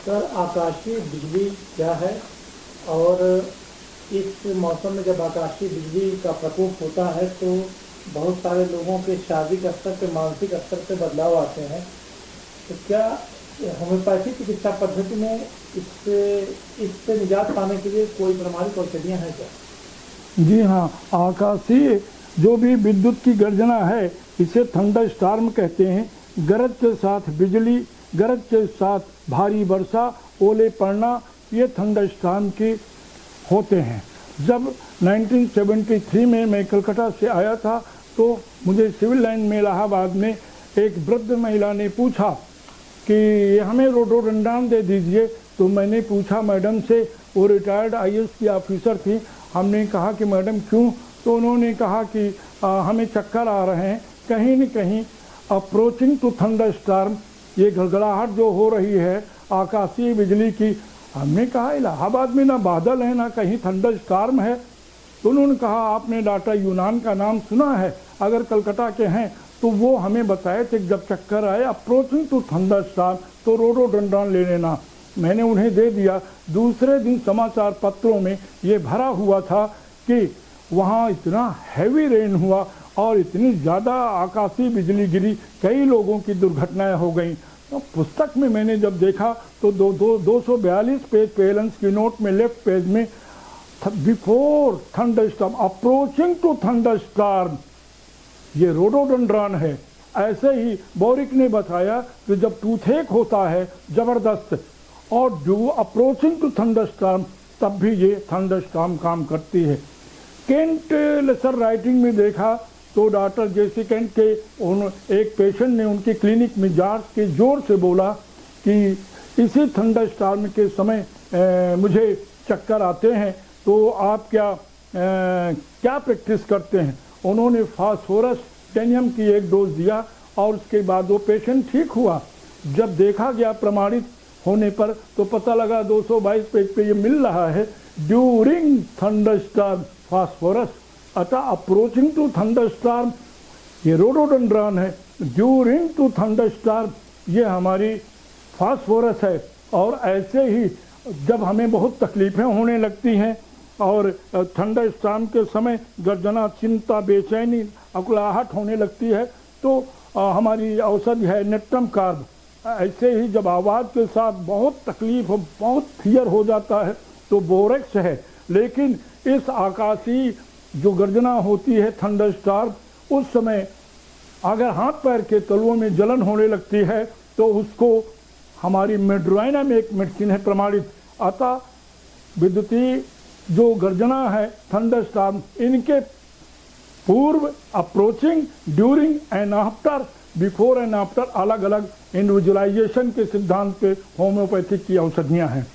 Sir, आकाशीय बिजली क्या है? और इस मौसम में जब आकाशीय बिजली का प्रकोप होता है तो बहुत सारे लोगों के शारीरिक स्तर पे, मानसिक स्तर पे बदलाव आते हैं। तो क्या होम्योपैथी चिकित्सा पद्धति में इससे निजात पाने के लिए कोई प्रमाणित औषधियाँ हैं क्या? जी हाँ, आकाशीय जो भी विद्युत की गर्जना है इसे थंडर स्टॉर्म कहते हैं। गरज के साथ बिजली, गरज के साथ भारी वर्षा, ओले पड़ना, ये थंडर स्टॉर्म के होते हैं। जब 1973 में मैं कलकत्ता से आया था तो मुझे सिविल लाइन में इलाहाबाद में एक वृद्ध महिला ने पूछा कि हमें रोडोडेंड्रॉन दे दीजिए। तो मैंने पूछा मैडम से, वो रिटायर्ड आईएएस की ऑफिसर थी। हमने कहा कि मैडम क्यों? तो उन्होंने कहा कि हमें चक्कर आ रहे हैं, कहीं न कहीं अप्रोचिंग टू थंडर स्टॉर्म, ये गड़गड़ाहट जो हो रही है आकाशीय बिजली की। हमने कहा इलाहाबाद में ना बादल है ना कहीं थंडर स्टॉर्म है। तो उन्होंने कहा आपने डॉक्टर यूनान का नाम सुना है? अगर कलकत्ता के हैं तो वो हमें बताए थे जब चक्कर आए अप्रोचिंग टू थंडर स्टॉर्म तो रोडोडेंड्रॉन ले लेना। मैंने उन्हें दे दिया। दूसरे दिन समाचार पत्रों में ये भरा हुआ था कि वहाँ इतना हैवी रेन हुआ और इतनी ज़्यादा आकाशीय बिजली गिरी, कई लोगों की दुर्घटनाएं हो गई। तो पुस्तक में मैंने जब देखा तो 242 पेज पे एलेंस की नोट में लेफ्ट पेज में before thunderstorm, approaching to thunderstorm, ये रोडोडेंड्रॉन है। ऐसे ही बोरिक ने बताया कि जब टूथेक होता है ज़बरदस्त और जो अप्रोचिंग टू थंडर स्टॉर्म, तब भी ये थंडर स्टॉर्म काम करती है। केंट लेसर राइटिंग में देखा तो डॉक्टर जेसी केंट के एक पेशेंट ने उनकी क्लिनिक में जांच के जोर से बोला कि इसी थंडर स्टॉर्म के समय मुझे चक्कर आते हैं, तो आप क्या प्रैक्टिस करते हैं? उन्होंने फास्फोरस टेनियम की एक डोज दिया और उसके बाद वो पेशेंट ठीक हुआ। जब देखा गया प्रमाणित होने पर तो पता लगा 222 पेज पे ये मिल रहा है, ड्यूरिंग थंडर स्टॉर्म फास्फोरस। अतः अप्रोचिंग टू थंडर स्टॉर्म ये रोडोडेंड्रॉन है, ड्यूरिंग टू थंडर स्टॉर्म ये हमारी फास्फोरस है। और ऐसे ही जब हमें बहुत तकलीफ़ें होने लगती हैं और थंडर स्टॉर्म के समय गर्जना, चिंता, बेचैनी, अकुलाहट होने लगती है तो हमारी औषधि है नेट्रम कार्ब। ऐसे ही जब आवाज़ के साथ बहुत तकलीफ हो, बहुत फियर हो जाता है तो बोरेक्स है। लेकिन इस आकाशीय जो गर्जना होती है थंडर स्टॉर्म, उस समय अगर हाथ पैर के तलुओं में जलन होने लगती है तो उसको हमारी मेड्रोइना में एक मेडिसिन है प्रमाणित। अतः विद्युतीय जो गर्जना है थंडर स्टॉर्म, इनके पूर्व, approaching, during and after, before and after अलग अलग इंडिविजुअलाइजेशन के सिद्धांत पे होम्योपैथिक की औषधियाँ हैं।